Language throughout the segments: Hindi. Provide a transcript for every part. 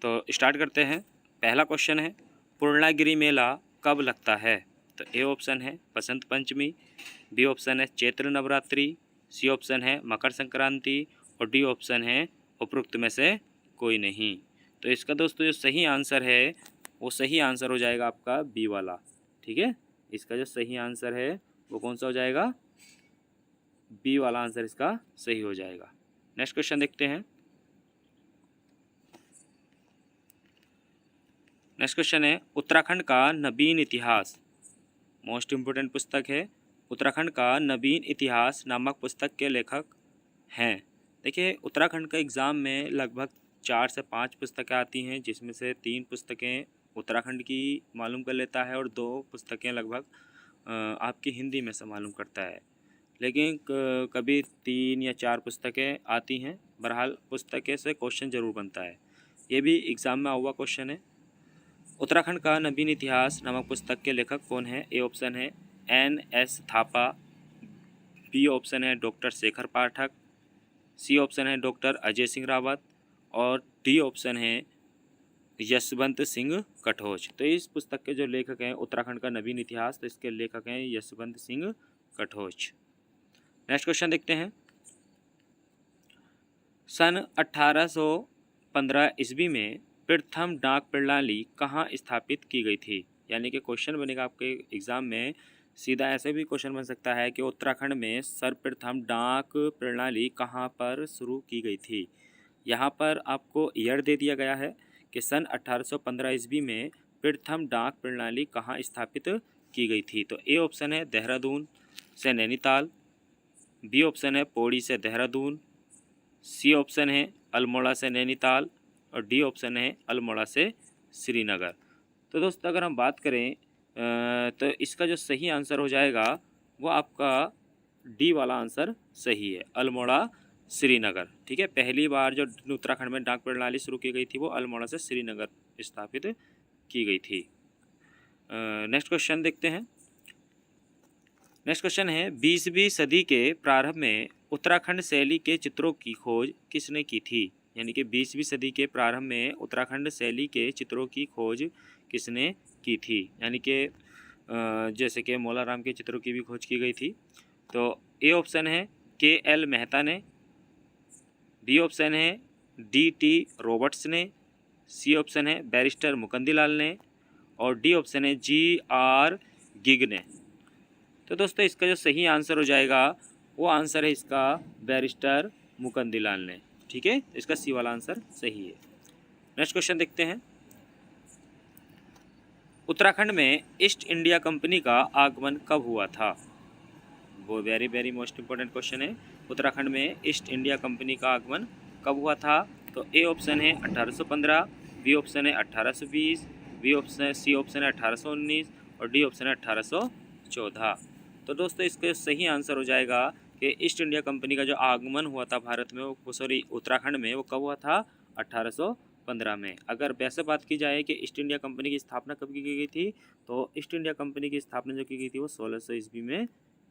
तो स्टार्ट करते हैं। पहला क्वेश्चन है, पूर्णागिरि मेला कब लगता है? तो ए ऑप्शन है बसंत पंचमी, बी ऑप्शन है चैत्र नवरात्रि, सी ऑप्शन है मकर संक्रांति और डी ऑप्शन है उपरोक्त में से कोई नहीं। तो इसका दोस्तों जो सही आंसर है वो सही आंसर हो जाएगा आपका बी वाला। ठीक है, इसका जो सही आंसर है वो कौन सा हो जाएगा? बी वाला आंसर इसका सही हो जाएगा। नेक्स्ट क्वेश्चन देखते हैं। नेक्स्ट क्वेश्चन है, उत्तराखंड का नवीन इतिहास, मोस्ट इम्पोर्टेंट पुस्तक है। उत्तराखंड का नवीन इतिहास नामक पुस्तक के लेखक हैं। देखिए, उत्तराखंड का एग्ज़ाम में लगभग 4 से 5 पुस्तकें आती हैं, जिसमें से 3 पुस्तकें उत्तराखंड की मालूम कर लेता है और 2 पुस्तकें लगभग आपकी हिंदी में से मालूम करता है। लेकिन कभी 3 या 4 पुस्तकें आती हैं। बहरहाल पुस्तकें से क्वेश्चन ज़रूर बनता है। ये भी एग्ज़ाम में हुआ क्वेश्चन है। उत्तराखंड का नवीन इतिहास नामक पुस्तक के लेखक कौन है? ए ऑप्शन है NS थापा, बी ऑप्शन है डॉक्टर शेखर पाठक, सी ऑप्शन है डॉक्टर अजय सिंह रावत और डी ऑप्शन है यशवंत सिंह कटोच। तो इस पुस्तक के जो लेखक हैं उत्तराखंड का नवीन इतिहास, तो इसके लेखक हैं यशवंत सिंह कटोच। नेक्स्ट क्वेश्चन देखते हैं। सन 1815 ईस्वी में प्रथम डाक प्रणाली कहाँ स्थापित की गई थी? यानी कि क्वेश्चन बनेगा आपके एग्ज़ाम में, सीधा ऐसे भी क्वेश्चन बन सकता है कि उत्तराखंड में सर्वप्रथम डाक प्रणाली कहाँ पर शुरू की गई थी। यहाँ पर आपको ईयर दे दिया गया है कि सन 1815 ईस्वी में प्रथम डाक प्रणाली कहाँ स्थापित की गई थी। तो ए ऑप्शन है देहरादून से नैनीताल, बी ऑप्शन है पौड़ी से देहरादून, सी ऑप्शन है अल्मोड़ा से नैनीताल और डी ऑप्शन है अल्मोड़ा से श्रीनगर। तो दोस्तों अगर हम बात करें तो इसका जो सही आंसर हो जाएगा वो आपका डी वाला आंसर सही है, अल्मोड़ा श्रीनगर। ठीक है, पहली बार जो उत्तराखंड में डाक प्रणाली शुरू की गई थी वो अल्मोड़ा से श्रीनगर स्थापित की गई थी। नेक्स्ट क्वेश्चन देखते हैं। नेक्स्ट क्वेश्चन है, 20वीं सदी के प्रारंभ में उत्तराखंड शैली के चित्रों की खोज किसने की थी? यानी कि 20वीं सदी के प्रारंभ में उत्तराखंड शैली के चित्रों की खोज किसने की थी? यानी कि जैसे कि मौलाराम के चित्रों की भी खोज की गई थी। तो ए ऑप्शन है KL मेहता ने, बी ऑप्शन है DT रॉबर्ट्स ने, सी ऑप्शन है बैरिस्टर मुकंदीलाल ने और डी ऑप्शन है GR गिग ने। तो दोस्तों इसका जो सही आंसर हो जाएगा वो आंसर है इसका बैरिस्टर मुकंदीलाल ने। ठीक है, इसका सी वाला आंसर सही है। नेक्स्ट क्वेश्चन देखते हैं। उत्तराखंड में ईस्ट इंडिया कंपनी का आगमन कब हुआ था? वो very very most important question है। उत्तराखंड में ईस्ट इंडिया कंपनी का आगमन कब हुआ था? तो ए ऑप्शन है 1815, बी ऑप्शन है 1820, सी ऑप्शन है 1819 और डी ऑप्शन है 1814। तो दोस्तों इसका सही आंसर हो जाएगा कि ईस्ट इंडिया कंपनी का जो आगमन हुआ था भारत में वो उत्तराखंड में वो कब हुआ था? 1815 में। अगर वैसे बात की जाए कि ईस्ट इंडिया कंपनी की स्थापना कब की गई थी, तो ईस्ट इंडिया कंपनी की स्थापना जो की गई थी वो 1600 ईस्वी में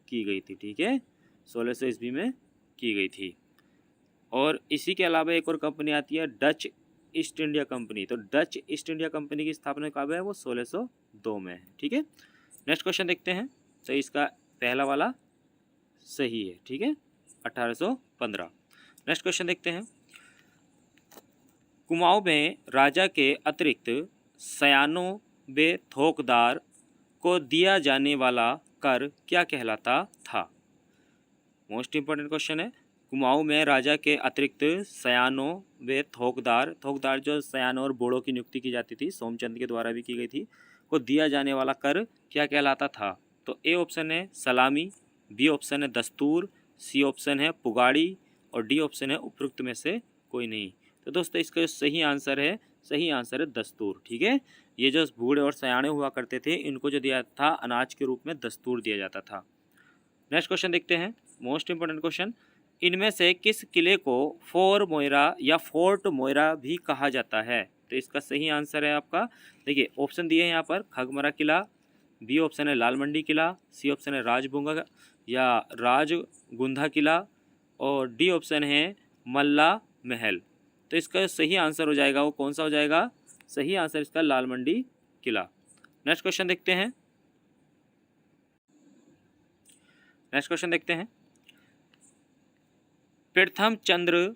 की गई थी। ठीक है, 1600 ईस्वी में की गई थी। और इसी के अलावा एक और कंपनी आती है डच ईस्ट इंडिया कंपनी। तो डच ईस्ट इंडिया कंपनी की स्थापना कब है? वो 1602 में है। ठीक है, नेक्स्ट क्वेश्चन देखते हैं। तो इसका पहला वाला सही है। ठीक है, 1815। नेक्स्ट क्वेश्चन देखते हैं। कुमाऊं में राजा के अतिरिक्त सयानों व थोकदार को दिया जाने वाला कर क्या कहलाता था? मोस्ट इम्पोर्टेंट क्वेश्चन है। कुमाऊं में राजा के अतिरिक्त सयानों व थोकदार जो सयानों और बोड़ों की नियुक्ति की जाती थी, सोमचंद के द्वारा भी की गई थी, को दिया जाने वाला कर क्या कहलाता था? तो ए ऑप्शन है सलामी, बी ऑप्शन है दस्तूर, सी ऑप्शन है पुगाड़ी और डी ऑप्शन है उपरोक्त में से कोई नहीं। तो दोस्तों इसका जो सही आंसर है दस्तूर। ठीक है, ये जो बूढ़े और सयाने हुआ करते थे इनको जो दिया था अनाज के रूप में दस्तूर दिया जाता था। नेक्स्ट क्वेश्चन देखते हैं, मोस्ट इंपोर्टेंट क्वेश्चन। इनमें से किस किले को फोर्ट मोइरा या फोर्ट मोइरा भी कहा जाता है? तो इसका सही आंसर है आपका, देखिए ऑप्शन दिए हैं यहाँ पर, खगमरा किला, बी ऑप्शन है लाल मंडी किला, सी ऑप्शन है राजभुंगा या राजगुंधा किला और डी ऑप्शन है मल्ला महल। तो इसका सही आंसर हो जाएगा वो कौन सा हो जाएगा? सही आंसर इसका लाल मंडी किला। नेक्स्ट क्वेश्चन देखते हैं। नेक्स्ट क्वेश्चन देखते हैं। प्रथम चंद्र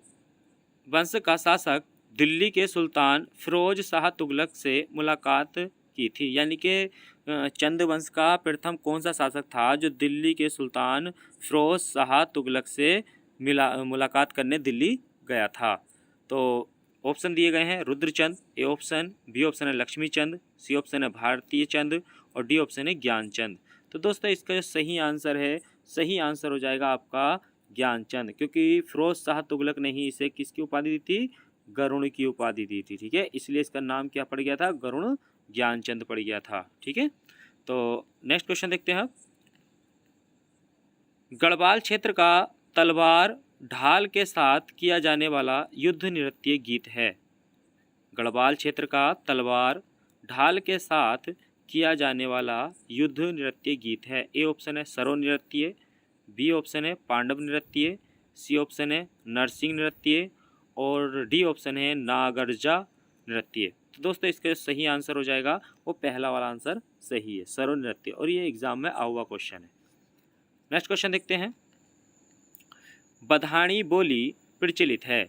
वंश का शासक दिल्ली के सुल्तान फिरोज शाह तुगलक से मुलाकात की थी, यानी कि चंद वंश का प्रथम कौन सा शासक था जो दिल्ली के सुल्तान फिरोज शाह तुगलक से मुलाकात करने दिल्ली गया था? तो ऑप्शन दिए गए हैं Rudrachand A option, B option है लक्ष्मी चंद, सी ऑप्शन है भारतीय चंद और डी ऑप्शन है ज्ञानचंद। तो दोस्तों इसका जो सही आंसर है, सही आंसर हो जाएगा आपका ज्ञानचंद, क्योंकि फिरोज शाह तुगलक ने ही इसे किसकी उपाधि दी थी? गरुण की उपाधि दी थी। ठीक है, इसलिए इसका नाम क्या पड़ गया था? गरुण ज्ञानचंद पड़ गया था। ठीक है, तो नेक्स्ट क्वेश्चन देखते हैं। गढ़वाल क्षेत्र का तलवार ढाल के साथ किया जाने वाला युद्ध नृत्य गीत है। गढ़वाल क्षेत्र का तलवार ढाल के साथ किया जाने वाला युद्ध नृत्य गीत है। ए ऑप्शन है सरो नृत्य, बी ऑप्शन है पांडव नृत्य, सी ऑप्शन है नरसिंह नृत्य और डी ऑप्शन है नागरजा नृत्य। तो दोस्तों इसका सही आंसर हो जाएगा वो पहला वाला आंसर सही है, सरो नृत्य, और ये एग्जाम में आया हुआ क्वेश्चन है। नेक्स्ट क्वेश्चन देखते हैं। बधाणी बोली प्रचलित है।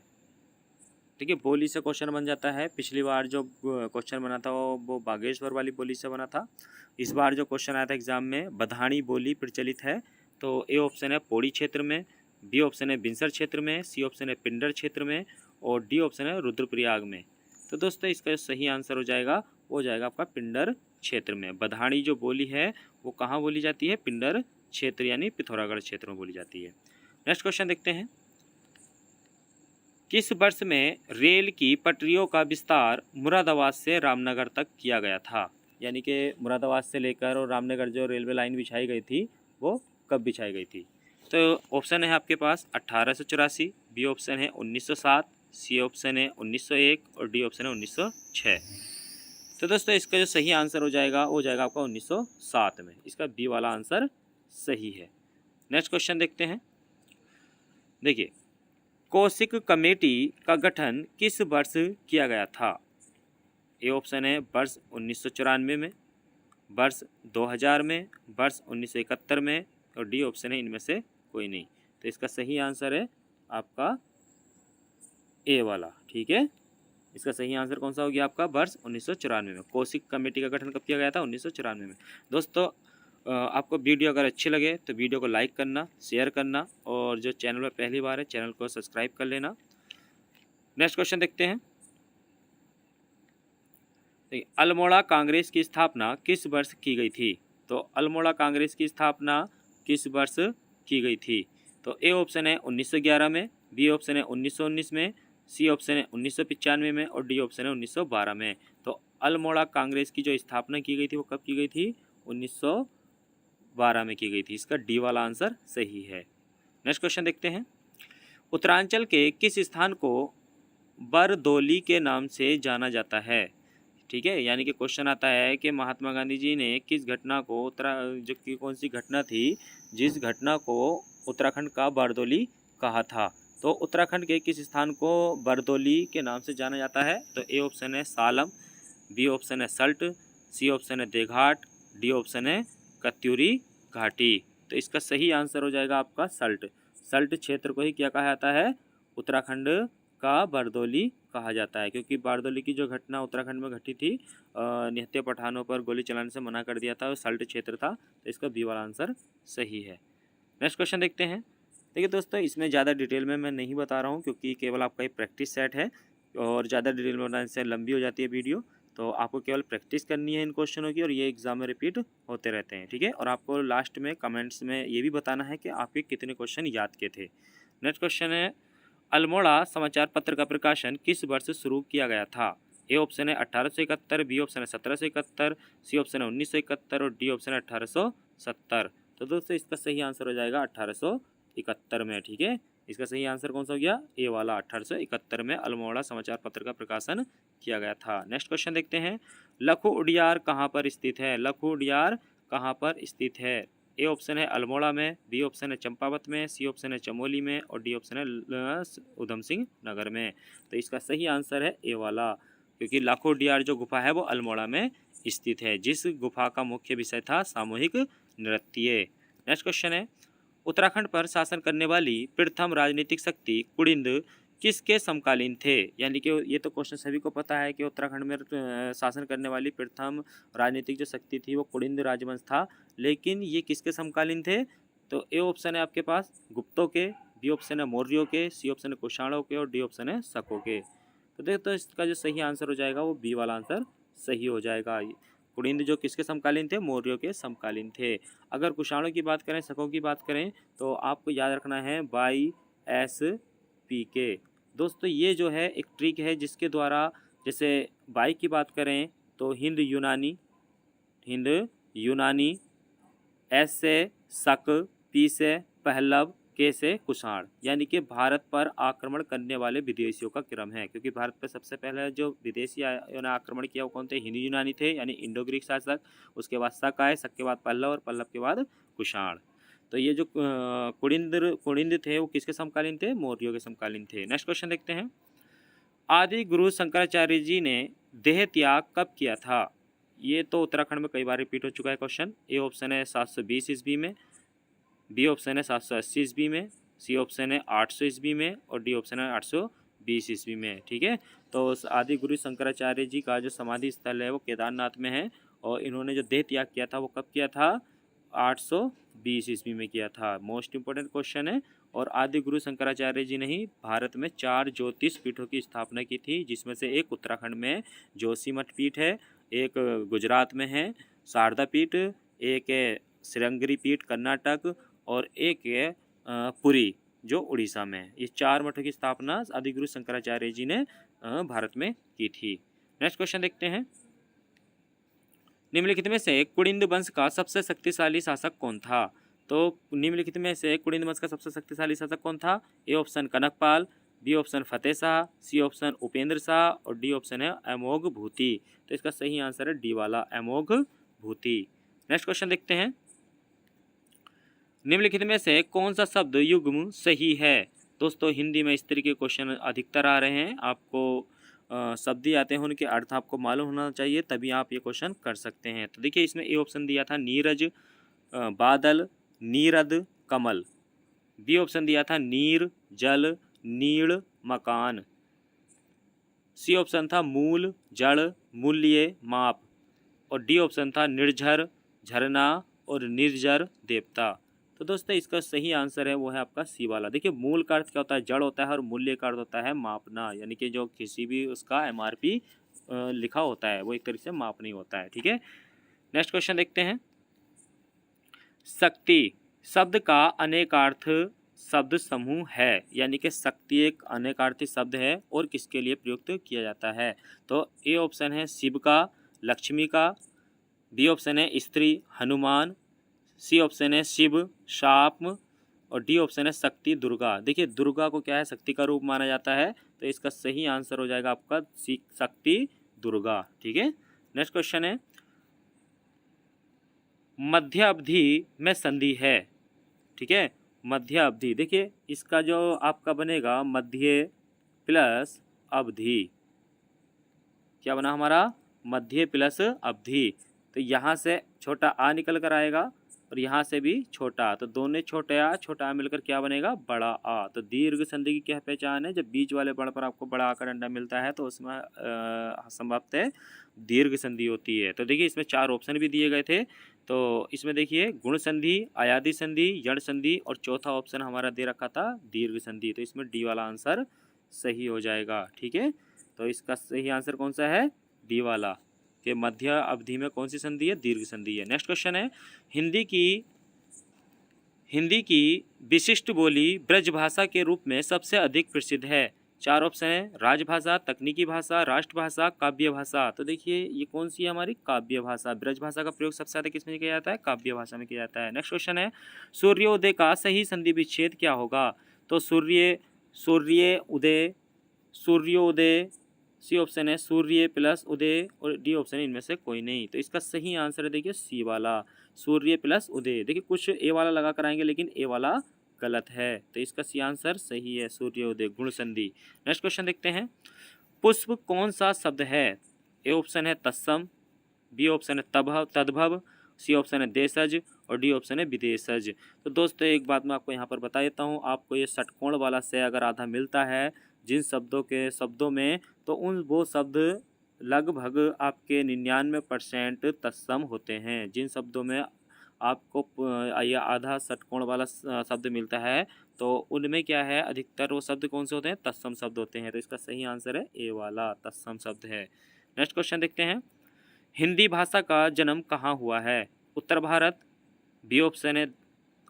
ठीक है, बोली से क्वेश्चन बन जाता है। पिछली बार जो क्वेश्चन बना था वो बागेश्वर वाली बोली से बना था। इस बार जो क्वेश्चन आया था एग्जाम में बधाणी बोली प्रचलित है, तो ए ऑप्शन है पौड़ी क्षेत्र में, बी ऑप्शन है बिनसर क्षेत्र में, सी ऑप्शन है पिंडर क्षेत्र में और डी ऑप्शन है रुद्रप्रयाग में। तो दोस्तों इसका सही आंसर हो जाएगा वो हो जाएगा आपका पिंडर क्षेत्र में। बधाणी जो बोली है वो कहाँ बोली जाती है? पिंडर क्षेत्र यानी पिथौरागढ़ क्षेत्र में बोली जाती है। नेक्स्ट क्वेश्चन देखते हैं। किस वर्ष में रेल की पटरियों का विस्तार मुरादाबाद से रामनगर तक किया गया था? यानी कि मुरादाबाद से लेकर और रामनगर जो रेलवे लाइन बिछाई गई थी वो कब बिछाई गई थी? तो ऑप्शन है आपके पास 1884, बी ऑप्शन है 1907, सी ऑप्शन है 1901 और डी ऑप्शन है 1906। तो दोस्तों इसका जो सही आंसर हो जाएगा वो हो जाएगा आपका 1907 में। इसका बी वाला आंसर सही है। नेक्स्ट क्वेश्चन देखते हैं। देखिए, कौशिक कमेटी का गठन किस वर्ष किया गया था? ए ऑप्शन है वर्ष 1994 में, वर्ष 2000 में, वर्ष 1971 में और डी ऑप्शन है इनमें से कोई नहीं। तो इसका सही आंसर है आपका ए वाला। ठीक है, इसका सही आंसर कौन सा हो गया आपका? वर्ष 1994 में। कौशिक कमेटी का गठन कब किया गया था? 1994 में। दोस्तों आपको वीडियो अगर अच्छी लगे तो वीडियो को लाइक करना, शेयर करना और जो चैनल पर पहली बार है चैनल को सब्सक्राइब कर लेना। नेक्स्ट क्वेश्चन देखते हैं। अल्मोड़ा कांग्रेस की स्थापना किस वर्ष की गई थी? तो अल्मोड़ा कांग्रेस की स्थापना किस वर्ष की गई थी? तो ए ऑप्शन है 1911 में, बी ऑप्शन है 1919 में, सी ऑप्शन है 1995 में और डी ऑप्शन है 1912 में। तो अल्मोड़ा कांग्रेस की जो स्थापना की गई थी वो कब की गई थी? 1912 में की गई थी। इसका डी वाला आंसर सही है। नेक्स्ट क्वेश्चन देखते हैं। उत्तरांचल के किस स्थान को बरदोली के नाम से जाना जाता है? ठीक है, यानी कि क्वेश्चन आता है कि महात्मा गांधी जी ने किस घटना को जो कि कौन सी घटना थी जिस घटना को उत्तराखंड का बरदोली कहा था? तो उत्तराखंड के किस स्थान को बरदोली के नाम से जाना जाता है? तो ए ऑप्शन है सालम, बी ऑप्शन है सल्ट, सी ऑप्शन है देघाट, डी ऑप्शन है कत्यूरी घाटी। तो इसका सही आंसर हो जाएगा आपका सल्ट। सल्ट क्षेत्र को ही क्या कहा जाता है? उत्तराखंड का बरदोली कहा जाता है, क्योंकि बारदोली की जो घटना उत्तराखंड में घटी थी, निहत्थे पठानों पर गोली चलाने से मना कर दिया था, वो सल्ट क्षेत्र था। तो इसका बी वाला आंसर सही है। नेक्स्ट क्वेश्चन देखते हैं। देखिए दोस्तों, इसमें ज़्यादा डिटेल में मैं नहीं बता रहा हूँ क्योंकि केवल आपका एक प्रैक्टिस सेट है और ज़्यादा डिटेल में बताने से लंबी हो जाती है वीडियो। तो आपको केवल प्रैक्टिस करनी है इन क्वेश्चनों की और ये एग्जाम में रिपीट होते रहते हैं। ठीक है, और आपको लास्ट में कमेंट्स में ये भी बताना है कि आपके कितने क्वेश्चन याद के थे। नेक्स्ट क्वेश्चन है, अल्मोड़ा समाचार पत्र का प्रकाशन किस वर्ष शुरू किया गया था? ए ऑप्शन है 1871, बी ऑप्शन है 1771, सी ऑप्शन है 1971 और डी ऑप्शन है 1870। तो दोस्तों इसका सही आंसर हो जाएगा 1871 में। ठीक है, इसका सही आंसर कौन सा हो गया? ए वाला। 1871 में अल्मोड़ा समाचार पत्र का प्रकाशन किया गया था। नेक्स्ट क्वेश्चन देखते हैं। लखू उडियार कहाँ पर स्थित है? लखू उडियार कहाँ पर स्थित है? ए ऑप्शन है अल्मोड़ा में, बी ऑप्शन है चंपावत में, सी ऑप्शन है चमोली में और डी ऑप्शन है उधम सिंह नगर में। तो इसका सही आंसर है ए वाला, क्योंकि लाखों डियार जो गुफा है वो अल्मोड़ा में स्थित है, जिस गुफा का मुख्य विषय था सामूहिक नृत्य। नेक्स्ट क्वेश्चन है, उत्तराखंड पर शासन करने वाली प्रथम राजनीतिक शक्ति कुड़िंद किसके समकालीन थे? यानी कि ये तो क्वेश्चन सभी को पता है कि उत्तराखंड में शासन करने वाली प्रथम राजनीतिक जो शक्ति थी वो कुड़िंद राजवंश था, लेकिन ये किसके समकालीन थे? तो ए ऑप्शन है आपके पास गुप्तों के, बी ऑप्शन है मौर्यों के, सी ऑप्शन है कुषाणों के और डी ऑप्शन है शकों के। तो देखो, तो इसका जो सही आंसर हो जाएगा वो बी वाला आंसर सही हो जाएगा। कुड़िंद जो किसके समकालीन थे? मौर्यों के समकालीन थे। अगर कुषाणों की बात करें, शकों की बात करें, तो आपको याद रखना है YSPK। दोस्तों ये जो है एक ट्रिक है जिसके द्वारा, जैसे बाई की बात करें तो हिंद यूनानी, एस से शक, पी से पहलव, के से कुषाण, यानी कि भारत पर आक्रमण करने वाले विदेशियों का क्रम है। क्योंकि भारत पर सबसे पहले जो विदेशी ने आक्रमण किया वो कौन थे? हिंदू यूनानी थे, यानी इंडो ग्रीक शासक। उसके बाद शक आए, शक के बाद पल्लव और पल्लव के बाद कुषाण। तो ये जो कुड़िंद थे वो किसके समकालीन थे? मौर्यों के समकालीन थे। नेक्स्ट क्वेश्चन देखते हैं, आदि गुरु शंकराचार्य जी ने देह त्याग कब किया था? ये तो उत्तराखंड में कई बार रिपीट हो चुका है क्वेश्चन। ए ऑप्शन है 720 ईस्वी में, बी ऑप्शन है 780 ईस्वी में, सी ऑप्शन है 800 ईस्वी में और डी ऑप्शन है 820 ईस्वी में। ठीक है, तो आदि गुरु शंकराचार्य जी का जो समाधि स्थल है वो केदारनाथ में है, और इन्होंने जो देह त्याग किया था वो कब किया था? 820 ईस्वी में किया था। मोस्ट इंपोर्टेंट क्वेश्चन है। और आदि गुरु शंकराचार्य जी ने ही भारत में 4 ज्योतिष पीठों की स्थापना की थी, जिसमें से एक उत्तराखंड में जोशीमठ पीठ है, एक गुजरात में है शारदा पीठ, एक है श्रृंगेरी पीठ कर्नाटक और एक है पुरी जो उड़ीसा में। ये 4 मठों की स्थापना आदि गुरु शंकराचार्य जी ने भारत में की थी। नेक्स्ट क्वेश्चन देखते हैं, निम्नलिखित में से कुड़िंद वंश का सबसे शक्तिशाली शासक कौन था? तो निम्नलिखित में से कुड़िंद वंश का सबसे शक्तिशाली शासक कौन था? A option Kanakpal, B option Fateh Shah, C option Upendra Shah और डी ऑप्शन है अमोघ भूति। तो इसका सही आंसर है डी वाला, अमोघ भूति। नेक्स्ट क्वेश्चन देखते हैं, निम्नलिखित में से कौन सा शब्द युग्म सही है? दोस्तों हिंदी में इस तरह के क्वेश्चन अधिकतर आ रहे हैं। आपको शब्द ही आते हैं, उनके अर्थ आपको मालूम होना चाहिए, तभी आप ये क्वेश्चन कर सकते हैं। तो देखिए इसमें ए ऑप्शन दिया था नीरज, बादल, नीरद, कमल। बी ऑप्शन दिया था नीर, जल, नीड़, मकान। सी ऑप्शन था मूल, जड़, मूल्य, माप। और डी ऑप्शन था निर्झर, झरना और निर्जर, देवता। तो दोस्तों इसका सही आंसर है वो है आपका सी वाला। देखिए मूल का अर्थ क्या होता है? जड़ होता है, और मूल्य का अर्थ होता है मापना, यानी कि जो किसी भी उसका MRP लिखा होता है वो एक तरीके से माप नहीं होता है। ठीक है, नेक्स्ट क्वेश्चन देखते हैं, शक्ति शब्द का अनेकार्थ शब्द समूह है, यानी कि शक्ति एक अनेकार्थी शब्द है और किसके लिए प्रयुक्त किया जाता है? तो ए ऑप्शन है शिव का, लक्ष्मी का, बी ऑप्शन है स्त्री हनुमान, सी ऑप्शन है शिव शाप और डी ऑप्शन है शक्ति दुर्गा। देखिए दुर्गा को क्या है? शक्ति का रूप माना जाता है, तो इसका सही आंसर हो जाएगा आपका शक्ति दुर्गा। ठीक है, नेक्स्ट क्वेश्चन है, मध्य अवधि में संधि है। ठीक है, मध्य अवधि, देखिए इसका जो आपका बनेगा मध्य प्लस अवधि, क्या बना हमारा? मध्य प्लस अवधि। तो यहाँ से छोटा आ निकल कर आएगा और यहाँ से भी छोटा, तो दोनों छोटा आ मिलकर क्या बनेगा? बड़ा आ। तो दीर्घ संधि की क्या पहचान है? जब बीच वाले बड़ पर आपको बड़ा आ का डंडा मिलता है तो उसमें संभवतः दीर्घ संधि होती है। तो देखिए इसमें 4 ऑप्शन भी दिए गए थे, तो इसमें देखिए गुण संधि, अयादि संधि, यण संधि और चौथा ऑप्शन हमारा दे रखा था दीर्घ संधि। तो इसमें डी वाला आंसर सही हो जाएगा। ठीक है, तो इसका सही आंसर कौन सा है? डी वाला, कि मध्य अवधि में कौन सी संधि है? दीर्घ संधि है। नेक्स्ट क्वेश्चन है, हिंदी की विशिष्ट बोली ब्रज भाषा के रूप में सबसे अधिक प्रसिद्ध है। 4 ऑप्शन है, राजभाषा, तकनीकी भाषा, राष्ट्रभाषा, काव्य भाषा। तो देखिए ये कौन सी है? हमारी काव्य भाषा। ब्रज भाषा का प्रयोग सबसे ज़्यादा किसमें किया जाता है? काव्य भाषा में किया जाता है। नेक्स्ट क्वेश्चन है, सूर्योदय का सही संधि विच्छेद क्या होगा? तो सूर्योदय, सी ऑप्शन है सूर्य प्लस उदय और डी ऑप्शन है इनमें से कोई नहीं। तो इसका सही आंसर है देखिए सी वाला, सूर्य प्लस उदय। देखिए कुछ ए वाला लगा कर आएंगे लेकिन ए वाला गलत है, तो इसका सी आंसर सही है सूर्योदय, गुण संधि। नेक्स्ट क्वेश्चन देखते हैं, पुष्प कौन सा शब्द है? ए ऑप्शन है तत्सम, बी ऑप्शन है तभव तद्भव, सी ऑप्शन है देशज और डी ऑप्शन है विदेशज। तो दोस्तों एक बात मैं आपको यहाँ पर बता देता हूँ, आपको ये षटकोण वाला से अगर आधा मिलता है जिन शब्दों में, तो वो शब्द लगभग आपके 99% तत्सम होते हैं। जिन शब्दों में आपको ये आधा षटकोण वाला शब्द मिलता है तो उनमें क्या है, अधिकतर वो शब्द कौन से होते हैं? तत्सम शब्द होते हैं। तो इसका सही आंसर है ए वाला, तत्सम शब्द है। नेक्स्ट क्वेश्चन देखते हैं, हिंदी भाषा का जन्म कहाँ हुआ है? उत्तर भारत, बी ऑप्शन है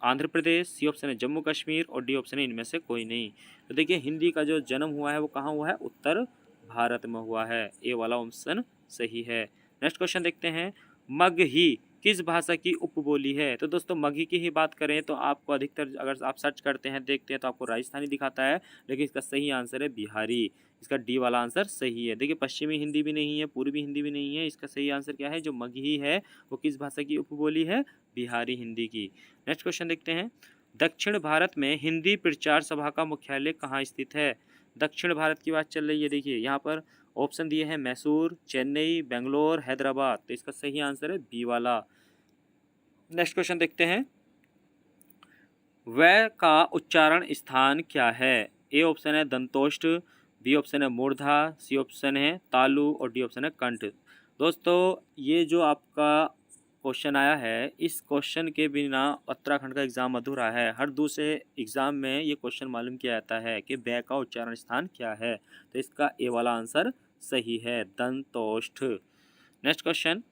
आंध्र प्रदेश, सी ऑप्शन है जम्मू कश्मीर और डी ऑप्शन है इनमें से कोई नहीं। तो देखिए हिंदी का जो जन्म हुआ है वो कहाँ हुआ है? उत्तर भारत में हुआ है, ए वाला ऑप्शन सही है। नेक्स्ट क्वेश्चन देखते हैं, मगही किस भाषा की उपबोली है? तो दोस्तों मगही की ही बात करें तो आपको अधिकतर अगर आप सर्च करते हैं देखते हैं तो आपको राजस्थानी दिखाता है, लेकिन इसका सही आंसर है बिहारी। इसका डी वाला आंसर सही है। देखिए पश्चिमी हिंदी भी नहीं है, पूर्वी हिंदी भी नहीं है, इसका सही आंसर क्या है? जो मगही है वो किस भाषा की उपबोली है? बिहारी हिंदी की। नेक्स्ट क्वेश्चन देखते हैं, दक्षिण भारत में हिंदी प्रचार सभा का मुख्यालय कहाँ स्थित है? दक्षिण भारत की बात चल रही है, देखिए यहाँ पर ऑप्शन दिए हैं मैसूर, चेन्नई, बेंगलोर, हैदराबाद। तो इसका सही आंसर है बी वाला। नेक्स्ट क्वेश्चन देखते हैं, वै का उच्चारण स्थान क्या है? ए ऑप्शन है दंतोष्ठ, बी ऑप्शन है मूर्धा, सी ऑप्शन है तालु और डी ऑप्शन है कंठ। दोस्तों ये जो आपका क्वेश्चन आया है, इस क्वेश्चन के बिना उत्तराखंड का एग्जाम अधूरा है। हर दूसरे एग्जाम में ये क्वेश्चन मालूम किया जाता है कि बै का उच्चारण स्थान क्या है। तो इसका ए वाला आंसर सही है, दंतोष्ठ। नेक्स्ट क्वेश्चन,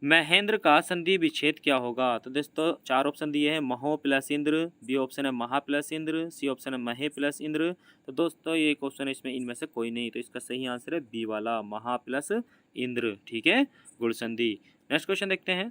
महेंद्र का संधि विच्छेद क्या होगा? तो दोस्तों चार ऑप्शन दिए हैं, महो प्लस इंद्र, बी ऑप्शन है महा प्लस इंद्र, सी ऑप्शन है महे प्लस इंद्र। तो दोस्तों ये क्वेश्चन इसमें इनमें से कोई नहीं, तो इसका सही आंसर है बी वाला, महा प्लस इंद्र। ठीक है, गुण संधि। नेक्स्ट क्वेश्चन देखते हैं,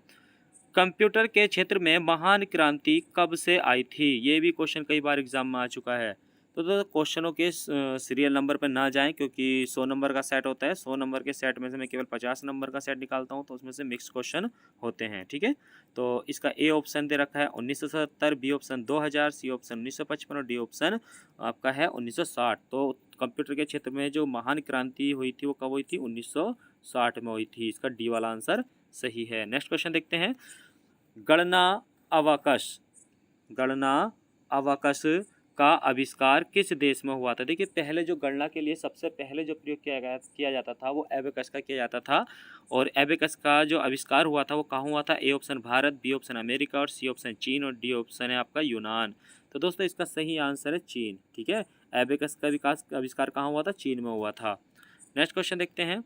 कंप्यूटर के क्षेत्र में महान क्रांति कब से आई थी? ये भी क्वेश्चन कई बार एग्जाम में आ चुका है। तो क्वेश्चनों के सीरियल नंबर पर ना जाएं, क्योंकि 100 नंबर का सेट होता है। 100 नंबर के सेट में से मैं केवल 50 नंबर का सेट निकालता हूं, तो उसमें से मिक्स क्वेश्चन होते हैं। ठीक है, तो इसका ए ऑप्शन दे रखा है 1977, बी ऑप्शन 2000, सी ऑप्शन 1955 और डी ऑप्शन आपका है 1960। तो कंप्यूटर के क्षेत्र में जो महान क्रांति हुई थी वो कब हुई थी? 1960 में हुई थी। इसका डी वाला आंसर सही है। नेक्स्ट क्वेश्चन देखते हैं, गणना अबाकस का आविष्कार किस देश में हुआ था? देखिए पहले जो गणना के लिए सबसे पहले जो प्रयोग किया जाता था वो एबेकस का किया जाता था, और एबेकस का जो आविष्कार हुआ था वो कहाँ हुआ था? A option Bharat, B option America और सी ऑप्शन चीन और डी ऑप्शन है आपका यूनान। तो दोस्तों इसका सही आंसर है चीन। ठीक है, एबेकस का आविष्कार कहाँ हुआ था? चीन में हुआ था। नेक्स्ट क्वेश्चन देखते हैं,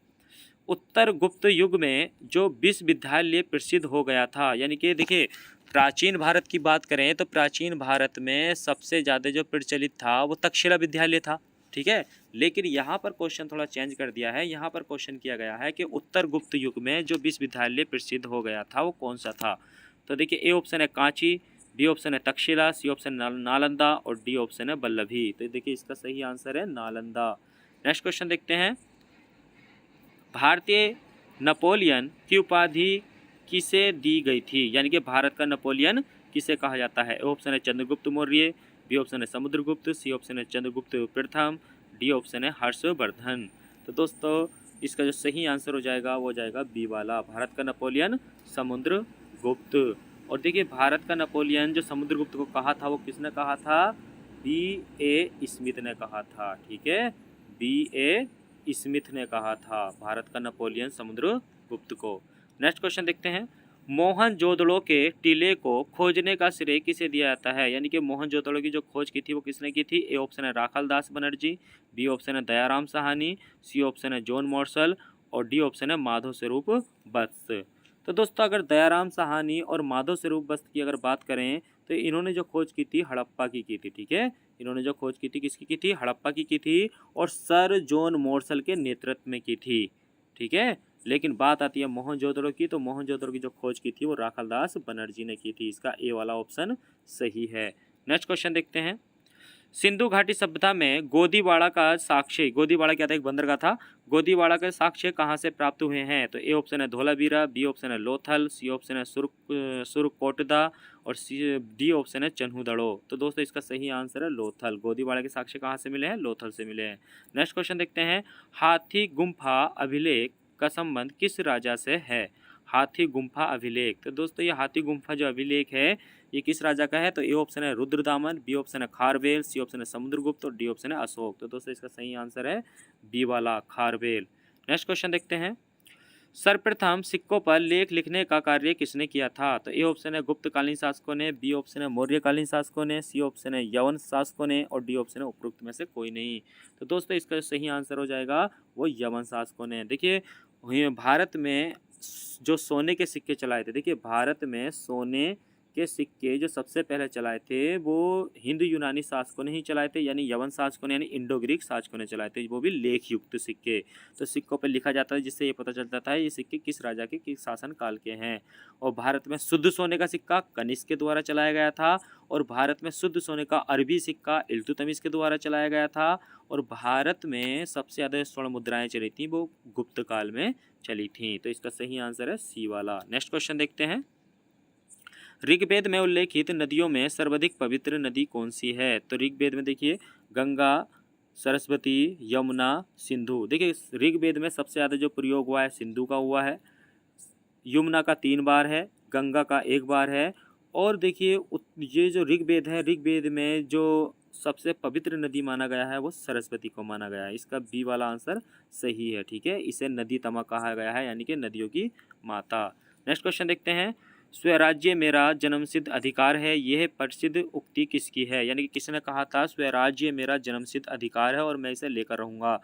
उत्तर गुप्त युग में जो विश्वविद्यालय प्रसिद्ध हो गया था, यानी कि देखिए प्राचीन भारत की बात करें तो प्राचीन भारत में सबसे ज़्यादा जो प्रचलित था वो तक्षशिला विद्यालय था। ठीक है, लेकिन यहाँ पर क्वेश्चन थोड़ा चेंज कर दिया है। यहाँ पर क्वेश्चन किया गया है कि उत्तर गुप्त युग में जो विश्वविद्यालय प्रसिद्ध हो गया था वो कौन सा था? तो देखिए ए ऑप्शन है कांची, बी ऑप्शन है तक्षशिला, सी ऑप्शन नालंदा और डी ऑप्शन है वल्लभी। तो देखिए इसका सही आंसर है नालंदा। नेक्स्ट क्वेश्चन देखते हैं, भारतीय नेपोलियन की उपाधि किसे दी गई थी? यानी कि भारत का नेपोलियन किसे कहा जाता है? ऑप्शन है चंद्रगुप्त मौर्य, बी ऑप्शन है समुद्रगुप्त, सी ऑप्शन है चंद्रगुप्त प्रथम, डी ऑप्शन है हर्षवर्धन। तो दोस्तों इसका जो सही आंसर हो जाएगा वो हो जाएगा बी वाला, भारत का नेपोलियन समुद्रगुप्त। और देखिए भारत का नेपोलियन जो समुद्रगुप्त को कहा था वो किसने कहा था? बी ए स्मिथ ने कहा था। ठीक है, बी ए स्मिथ ने कहा था भारत का नेपोलियन समुद्रगुप्त को। नेक्स्ट क्वेश्चन देखते हैं, मोहनजोदड़ो के टीले को खोजने का श्रेय किसे दिया जाता है? यानी कि मोहनजोदड़ो की जो खोज की थी वो किसने की थी? ए ऑप्शन है राखालदास बनर्जी, बी ऑप्शन है दयाराम साहनी, सी ऑप्शन है जॉन मॉर्सल और डी ऑप्शन है माधव स्वरूप वत्स। तो दोस्तों अगर दयाराम साहनी और माधव स्वरूप वत्स की अगर बात करें तो इन्होंने जो खोज की थी हड़प्पा की थी। ठीक है, इन्होंने जो खोज की थी किसकी की थी? हड़प्पा की थी, और सर जॉन मॉर्सल के नेतृत्व में की थी। ठीक है, लेकिन बात आती है मोहनजोदड़ो की, तो मोहनजोदड़ो की जो खोज की थी वो राखालदास बनर्जी ने की थी। इसका ए वाला ऑप्शन सही है। नेक्स्ट क्वेश्चन देखते हैं, सिंधु घाटी सभ्यता में गोदीवाड़ा का साक्ष्य, गोदीवाड़ा क्या था, एक बंदरगाह था, गोदीवाड़ा के साक्ष्य कहाँ से प्राप्त हुए हैं? तो ए ऑप्शन है धोलावीरा, बी ऑप्शन है लोथल, सी ऑप्शन है सुरकोटदा और सी डी ऑप्शन है चन्हूदड़ो। तो दोस्तों इसका सही आंसर है लोथल। गोदीवाड़ा के साक्ष्य कहाँ से मिले हैं? लोथल से मिले हैं। नेक्स्ट क्वेश्चन देखते हैं, हाथी गुम्फा अभिलेख का संबंध किस राजा से है? हाथी गुम्फा अभिलेख, तो दोस्तों ये हाथी गुम्फा जो अभिलेख है ये किस राजा का है? तो ए ऑप्शन है रुद्रदामन, बी ऑप्शन है खारवेल, सी ऑप्शन है समुद्रगुप्त और डी ऑप्शन है अशोक। तो दोस्तों इसका सही आंसर है बी वाला खारवेल। नेक्स्ट क्वेश्चन देखते हैं, सर्वप्रथम सिक्कों पर लेख लिखने का कार्य किसने किया था? तो ए ऑप्शन है गुप्तकालीन शासकों ने, बी ऑप्शन है मौर्यकालीन शासकों ने, सी ऑप्शन है यवन शासकों ने और डी ऑप्शन है उपरोक्त में से कोई नहीं। तो दोस्तों इसका सही आंसर हो जाएगा वो यवन शासकों ने। देखिए भारत में जो सोने के सिक्के चलाए थे, देखिए भारत में सोने के सिक्के जो सबसे पहले चलाए थे वो हिंदू यूनानी शासकों ने ही चलाए थे, यानी यवन शासकों ने यानी इंडो ग्रीक शासकों ने चलाए थे, वो भी लेख युक्त सिक्के। तो सिक्कों पर लिखा जाता है जिससे ये पता चलता था ये सिक्के किस राजा के किस शासन काल के हैं। और भारत में शुद्ध सोने का सिक्का कनिष्क के द्वारा चलाया गया था और भारत में शुद्ध सोने का अरबी सिक्का इल्तुतमिश के द्वारा चलाया गया था और भारत में सबसे ज़्यादा स्वर्ण मुद्राएं चली थी वो गुप्त काल में चली थी। तो इसका सही आंसर है सी वाला। नेक्स्ट क्वेश्चन देखते हैं, ऋग्वेद में उल्लेखित नदियों में सर्वाधिक पवित्र नदी कौन सी है? तो ऋग्वेद में देखिए गंगा, सरस्वती, यमुना, सिंधु। देखिए ऋग्वेद में सबसे ज़्यादा जो प्रयोग हुआ है सिंधु का हुआ है, यमुना का 3 बार है, गंगा का 1 बार है और देखिए ये जो ऋग्वेद है, ऋग्वेद में जो सबसे पवित्र नदी माना गया है वो सरस्वती को माना गया है। इसका बी वाला आंसर सही है। ठीक है, इसे नदी तमा कहा गया है यानी कि नदियों की माता। नेक्स्ट क्वेश्चन देखते हैं, स्वराज्य मेरा जन्मसिद्ध अधिकार है, यह प्रसिद्ध उक्ति किसकी है? यानी कि किसने कहा था स्वराज्य मेरा जन्मसिद्ध अधिकार है और मैं इसे लेकर रहूँगा?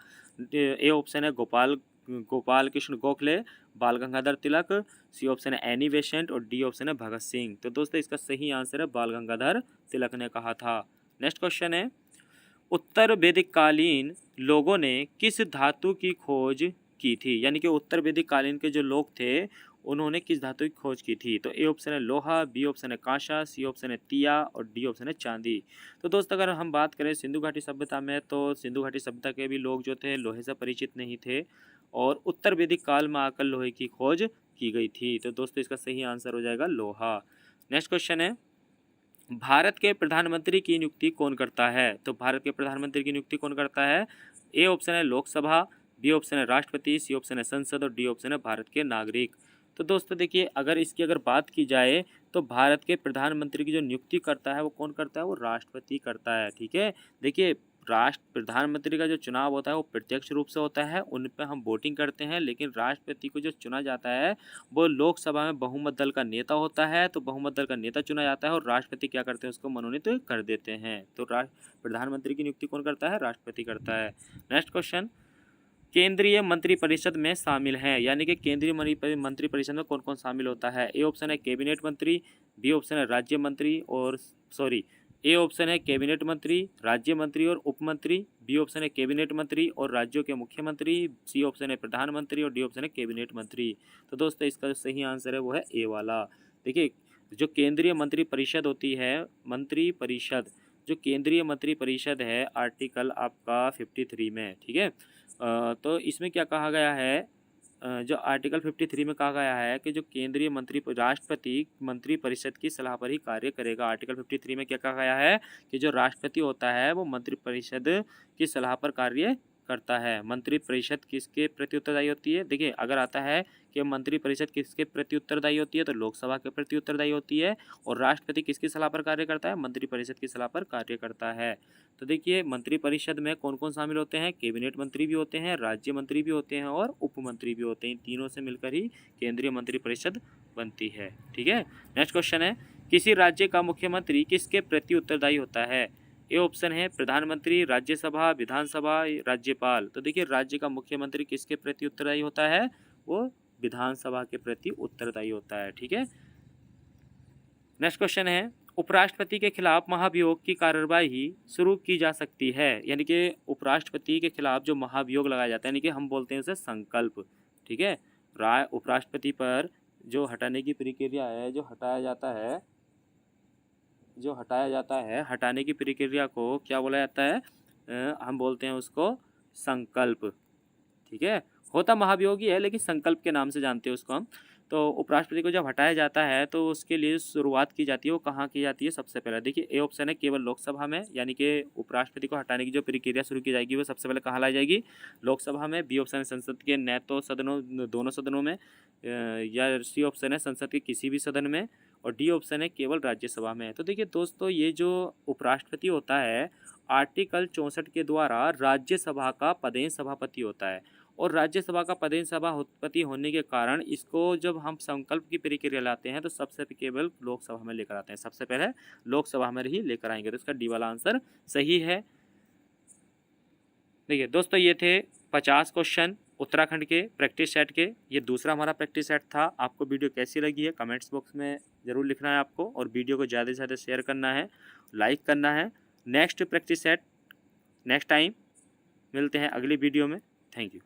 ए ऑप्शन है गोपाल कृष्ण गोखले, बाल गंगाधर तिलक, सी ऑप्शन है एनी बेसेंट और डी ऑप्शन है भगत सिंह। तो दोस्तों इसका सही आंसर है बाल गंगाधर तिलक ने कहा था। नेक्स्ट क्वेश्चन है, उत्तर वैदिक कालीन लोगों ने किस धातु की खोज की थी? यानी कि उत्तर वैदिक कालीन के जो लोग थे उन्होंने किस धातु की खोज की थी? तो ए ऑप्शन है लोहा, बी ऑप्शन है कांसा, सी ऑप्शन है तिया और डी ऑप्शन है चांदी। तो दोस्त अगर हम बात करें सिंधु घाटी सभ्यता में तो सिंधु घाटी सभ्यता के भी लोग जो थे लोहे से परिचित नहीं थे और उत्तर वैदिक काल में आकर लोहे की खोज की गई थी। तो दोस्तों इसका सही आंसर हो जाएगा लोहा। नेक्स्ट क्वेश्चन है, भारत के प्रधानमंत्री की नियुक्ति कौन करता है? तो भारत के प्रधानमंत्री की नियुक्ति कौन करता है? ए ऑप्शन है लोकसभा, बी ऑप्शन है राष्ट्रपति, सी ऑप्शन है संसद और डी ऑप्शन है भारत के नागरिक। तो दोस्तों देखिए अगर इसकी अगर बात की जाए तो भारत के प्रधानमंत्री की जो नियुक्ति करता है वो कौन करता है? वो राष्ट्रपति करता है। ठीक है, देखिए प्रधानमंत्री का जो चुनाव होता है वो प्रत्यक्ष रूप से होता है, उन पर हम वोटिंग करते हैं, लेकिन राष्ट्रपति को जो चुना जाता है वो लोकसभा में बहुमत दल का नेता होता है। तो बहुमत दल का नेता चुना जाता है और राष्ट्रपति क्या करते हैं? उसको मनोनीत कर देते हैं। तो प्रधानमंत्री की नियुक्ति कौन करता है? राष्ट्रपति करता है। नेक्स्ट क्वेश्चन, केंद्रीय मंत्रिपरिषद में शामिल हैं, यानी कि केंद्रीय मंत्रिपरिषद में कौन कौन शामिल होता है? ए ऑप्शन है कैबिनेट मंत्री, बी ऑप्शन है राज्य मंत्री और ए ऑप्शन है कैबिनेट मंत्री, राज्य मंत्री और उप मंत्री, बी ऑप्शन है कैबिनेट मंत्री और राज्यों के मुख्यमंत्री, सी ऑप्शन है प्रधानमंत्री और डी ऑप्शन है कैबिनेट मंत्री। तो दोस्तों इसका जो सही आंसर है वो है ए वाला। देखिए जो केंद्रीय मंत्रिपरिषद होती है, मंत्रिपरिषद जो केंद्रीय मंत्रिपरिषद है आर्टिकल आपका 53 में, ठीक है, तो इसमें क्या कहा गया है, जो आर्टिकल 53 में कहा गया है कि जो केंद्रीय राष्ट्रपति मंत्रिपरिषद की सलाह पर ही कार्य करेगा। आर्टिकल 53 में क्या कहा गया है कि जो राष्ट्रपति होता है वो मंत्रिपरिषद की सलाह पर कार्य करता है। मंत्रिपरिषद किसके प्रति उत्तरदायी होती है? देखिए अगर आता है कि मंत्रिपरिषद किसके प्रति उत्तरदायी होती है तो लोकसभा के प्रति उत्तरदायी होती है और राष्ट्रपति किसकी सलाह पर कार्य करता है? मंत्रिपरिषद की सलाह पर कार्य करता है। तो देखिए मंत्रिपरिषद में कौन कौन शामिल होते हैं? कैबिनेट मंत्री भी होते हैं, राज्य मंत्री भी होते हैं और उप मंत्री भी होते हैं। इन तीनों से मिलकर ही केंद्रीय मंत्रिपरिषद बनती है। ठीक है, नेक्स्ट क्वेश्चन है, किसी राज्य का मुख्यमंत्री किसके प्रति उत्तरदायी होता है? ए ऑप्शन है प्रधानमंत्री, राज्यसभा, विधानसभा, राज्यपाल। तो देखिए राज्य का मुख्यमंत्री किसके प्रति उत्तरदायी होता है? वो विधानसभा के प्रति उत्तरदायी होता है। ठीक है, नेक्स्ट क्वेश्चन है, उपराष्ट्रपति के खिलाफ महाभियोग की कार्यवाही शुरू की जा सकती है, यानी कि उपराष्ट्रपति के खिलाफ जो महाभियोग लगाया जाता है यानी कि हम बोलते हैं उसे संकल्प। ठीक है, उपराष्ट्रपति पर जो हटाने की प्रक्रिया है, जो हटाया जाता है जो हटाया जाता है, हटाने की प्रक्रिया को क्या बोला जाता है? हम बोलते हैं उसको संकल्प। ठीक है, होता महाभियोग ही है लेकिन संकल्प के नाम से जानते हैं उसको हम। तो उपराष्ट्रपति को जब हटाया जाता है तो उसके लिए शुरुआत की जाती है, वो कहाँ की जाती है? सबसे पहले देखिए, ए ऑप्शन है केवल लोकसभा में, यानी कि उपराष्ट्रपति को हटाने की जो प्रक्रिया शुरू की जाएगी वो सबसे पहले कहाँ लाई जाएगी? लोकसभा में। बी ऑप्शन है संसद के न तो सदनों, दोनों सदनों में, या सी ऑप्शन है संसद के किसी भी सदन में, और डी ऑप्शन है केवल राज्यसभा में। तो देखिए दोस्तों, ये जो उपराष्ट्रपति होता है आर्टिकल 64 के द्वारा राज्यसभा का पदेन सभापति होता है, और राज्यसभा का पदेन सभापति होने के कारण इसको जब हम संकल्प की प्रक्रिया लाते हैं तो सबसे केवल लोकसभा में लेकर आते हैं, सबसे पहले लोकसभा में ही लेकर आएंगे। तो इसका डी वाला आंसर सही है। देखिए दोस्तों, ये थे 50 क्वेश्चन उत्तराखंड के प्रैक्टिस सेट के। ये दूसरा हमारा प्रैक्टिस सेट था। आपको वीडियो कैसी लगी है कमेंट्स बॉक्स में ज़रूर लिखना है आपको, और वीडियो को ज़्यादा से ज़्यादा शेयर करना है, लाइक करना है। Next practice set next time मिलते हैं अगली वीडियो में। Thank you.